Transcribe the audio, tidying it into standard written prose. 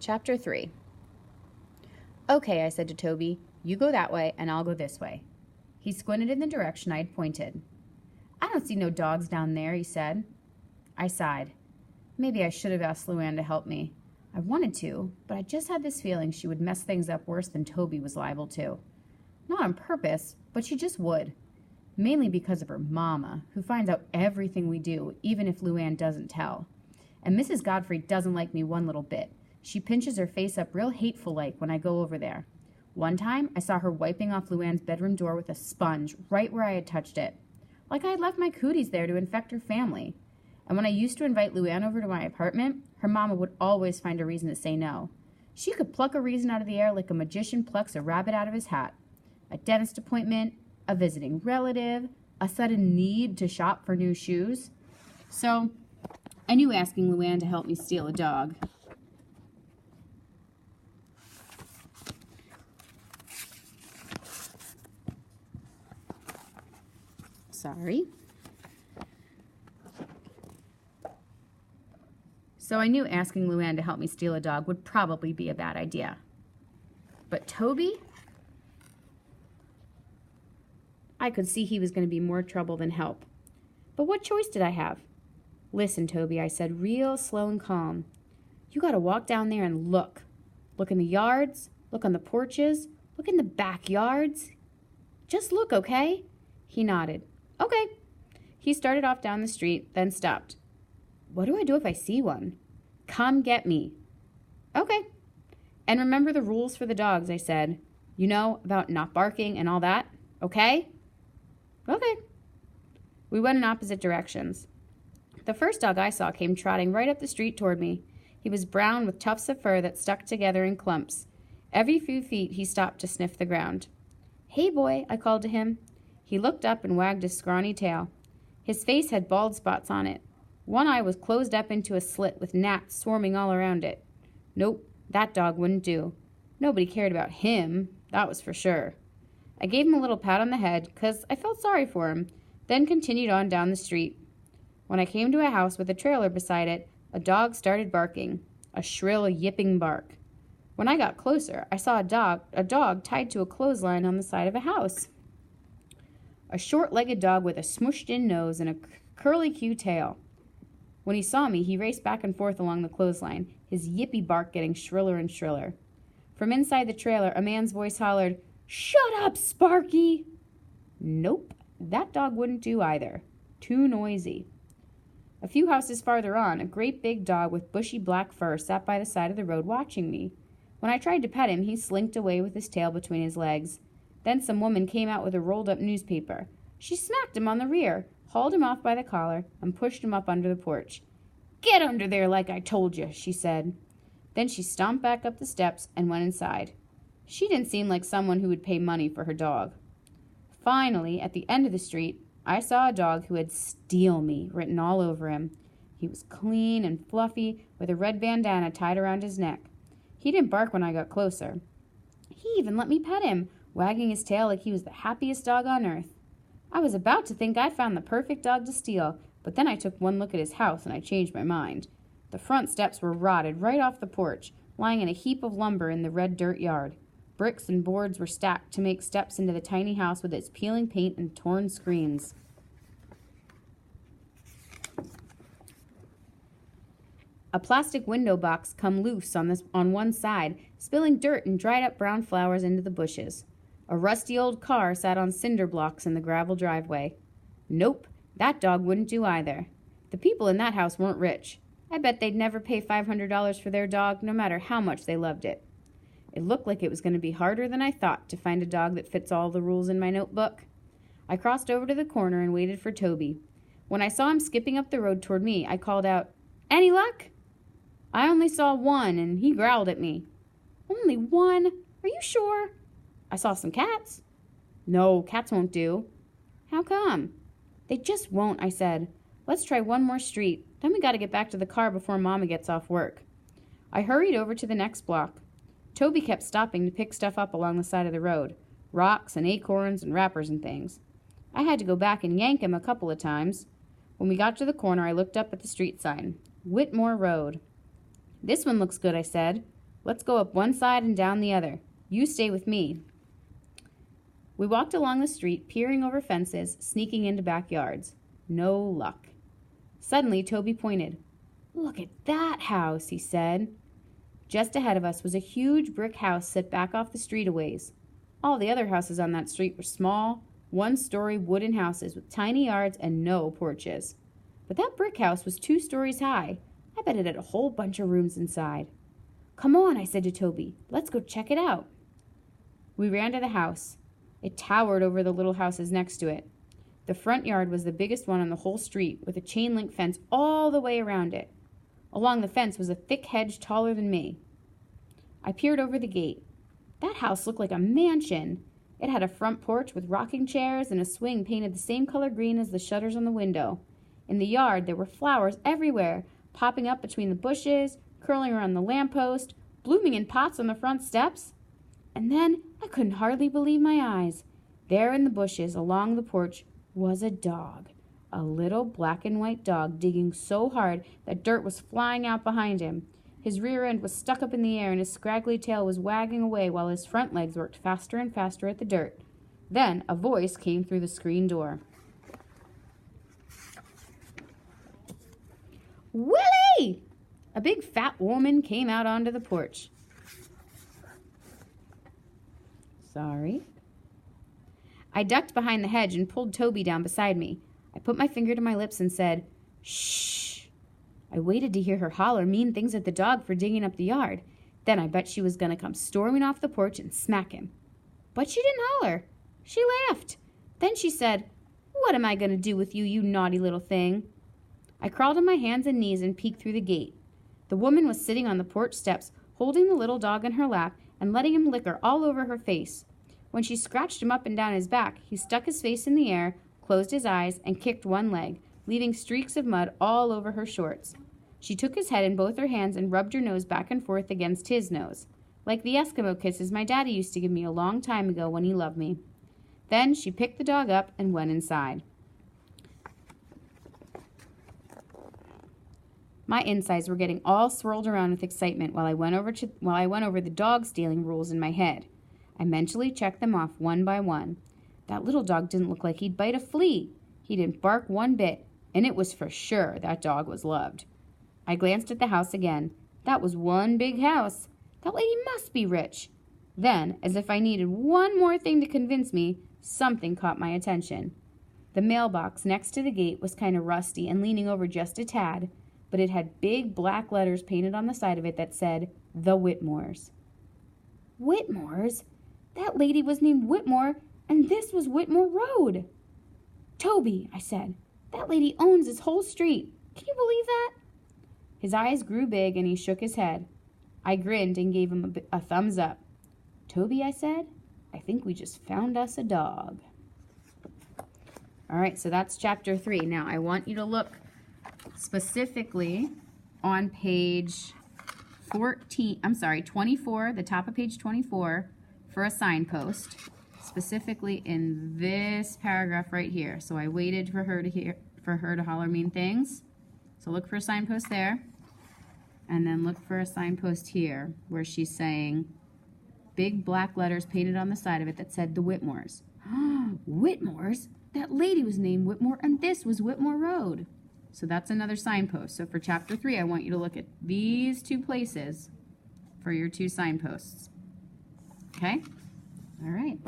Chapter 3. Okay, I said to Toby, you go that way and I'll go this way. He squinted in the direction I had pointed. I don't see no dogs down there, he said. I sighed. Maybe I should have asked Luann to help me. I wanted to, but I just had this feeling she would mess things up worse than Toby was liable to. Not on purpose, but she just would. Mainly because of her mama, who finds out everything we do, even if Luann doesn't tell. And Mrs. Godfrey doesn't like me one little bit. She pinches her face up real hateful-like when I go over there. One time, I saw her wiping off Luann's bedroom door with a sponge right where I had touched it. Like I had left my cooties there to infect her family. And when I used to invite Luann over to my apartment, her mama would always find a reason to say no. She could pluck a reason out of the air like a magician plucks a rabbit out of his hat. A dentist appointment, a visiting relative, a sudden need to shop for new shoes. So, I knew asking Luann to help me steal a dog. So I knew asking Luann to help me steal a dog would probably be a bad idea. But Toby? I could see he was going to be more trouble than help. But what choice did I have? Listen, Toby, I said, real slow and calm. You got to walk down there and look. Look in the yards, look on the porches, look in the backyards. Just look, okay? He nodded. Okay. He started off down the street, then stopped. What do I do if I see one? Come get me. Okay. And remember the rules for the dogs, I said. You know, about not barking and all that, okay? Okay. We went in opposite directions. The first dog I saw came trotting right up the street toward me. He was brown with tufts of fur that stuck together in clumps. Every few feet he stopped to sniff the ground. Hey, boy, I called to him. He looked up and wagged his scrawny tail. His face had bald spots on it. One eye was closed up into a slit with gnats swarming all around it. Nope, that dog wouldn't do. Nobody cared about him, that was for sure. I gave him a little pat on the head, 'cause I felt sorry for him, then continued on down the street. When I came to a house with a trailer beside it, a dog started barking, a shrill, yipping bark. When I got closer, I saw a dog tied to a clothesline on the side of a house. A short-legged dog with a smushed-in nose and a curly-Q tail. When he saw me, he raced back and forth along the clothesline, his yippy bark getting shriller and shriller. From inside the trailer, a man's voice hollered, "Shut up, Sparky!" Nope, that dog wouldn't do either. Too noisy. A few houses farther on, a great big dog with bushy black fur sat by the side of the road watching me. When I tried to pet him, he slinked away with his tail between his legs. Then some woman came out with a rolled-up newspaper. She smacked him on the rear, hauled him off by the collar, and pushed him up under the porch. "Get under there like I told you," she said. Then she stomped back up the steps and went inside. She didn't seem like someone who would pay money for her dog. Finally, at the end of the street, I saw a dog who had "Steal Me" written all over him. He was clean and fluffy, with a red bandana tied around his neck. He didn't bark when I got closer. He even let me pet him, wagging his tail like he was the happiest dog on earth. I was about to think I'd found the perfect dog to steal, but then I took one look at his house and I changed my mind. The front steps were rotted right off the porch, lying in a heap of lumber in the red dirt yard. Bricks and boards were stacked to make steps into the tiny house with its peeling paint and torn screens. A plastic window box come loose on one side, spilling dirt and dried-up brown flowers into the bushes. A rusty old car sat on cinder blocks in the gravel driveway. Nope, that dog wouldn't do either. The people in that house weren't rich. I bet they'd never pay $500 for their dog, no matter how much they loved it. It looked like it was going to be harder than I thought to find a dog that fits all the rules in my notebook. I crossed over to the corner and waited for Toby. When I saw him skipping up the road toward me, I called out, "Any luck?" I only saw one, and he growled at me. "Only one? Are you sure?" "I saw some cats." "No, cats won't do." "How come?" "They just won't," I said. "Let's try one more street. Then we got to get back to the car before Mama gets off work." I hurried over to the next block. Toby kept stopping to pick stuff up along the side of the road. Rocks and acorns and wrappers and things. I had to go back and yank him a couple of times. When we got to the corner, I looked up at the street sign. Whitmore Road. "This one looks good," I said. Let's go up one side and down the other. You stay with me." We walked along the street, peering over fences, sneaking into backyards. No luck. Suddenly, Toby pointed. "Look at that house," he said. Just ahead of us was a huge brick house set back off the street a ways. All the other houses on that street were small, one-story wooden houses with tiny yards and no porches. But that brick house was 2 stories high. I bet it had a whole bunch of rooms inside. "Come on," I said to Toby. "Let's go check it out." We ran to the house. It towered over the little houses next to it. The front yard was the biggest one on the whole street, with a chain-link fence all the way around it. Along the fence was a thick hedge taller than me. I peered over the gate. That house looked like a mansion. It had a front porch with rocking chairs and a swing painted the same color green as the shutters on the window. In the yard, there were flowers everywhere, popping up between the bushes, curling around the lamppost, blooming in pots on the front steps. And then I couldn't hardly believe my eyes. There in the bushes along the porch was a dog. A little black and white dog digging so hard that dirt was flying out behind him. His rear end was stuck up in the air and his scraggly tail was wagging away while his front legs worked faster and faster at the dirt. Then a voice came through the screen door. "Willie!" A big fat woman came out onto the porch. Sorry. I ducked behind the hedge and pulled Toby down beside me. I put my finger to my lips and said, "Shh." I waited to hear her holler mean things at the dog for digging up the yard. Then I bet she was going to come storming off the porch and smack him. But she didn't holler. She laughed. Then she said, "What am I going to do with you, you naughty little thing?" I crawled on my hands and knees and peeked through the gate. The woman was sitting on the porch steps, holding the little dog in her lap and letting him lick her all over her face. When she scratched him up and down his back, he stuck his face in the air, closed his eyes, and kicked one leg, leaving streaks of mud all over her shorts. She took his head in both her hands and rubbed her nose back and forth against his nose, like the Eskimo kisses my daddy used to give me a long time ago when he loved me. Then she picked the dog up and went inside. My insides were getting all swirled around with excitement while I went over the dog stealing rules in my head. I mentally checked them off one by one. That little dog didn't look like he'd bite a flea. He didn't bark one bit, and it was for sure that dog was loved. I glanced at the house again. That was one big house. That lady must be rich. Then, as if I needed one more thing to convince me, something caught my attention. The mailbox next to the gate was kind of rusty and leaning over just a tad, but it had big black letters painted on the side of it that said, "The Whitmores." Whitmores? That lady was named Whitmore, and this was Whitmore Road. "Toby," I said, "that lady owns this whole street. Can you believe that?" His eyes grew big, and he shook his head. I grinned and gave him a thumbs up. "Toby," I said, "I think we just found us a dog." All right, so that's chapter 3. Now, I want you to look specifically on page 24, the top of page 24, for a signpost, specifically in this paragraph right here. So I waited for her to holler mean things. So look for a signpost there, and then look for a signpost here where she's saying big black letters painted on the side of it that said "The Whitmores." Whitmores? That lady was named Whitmore, and this was Whitmore Road. So that's another signpost. So for chapter 3, I want you to look at these 2 places for your 2 signposts. Okay? All right.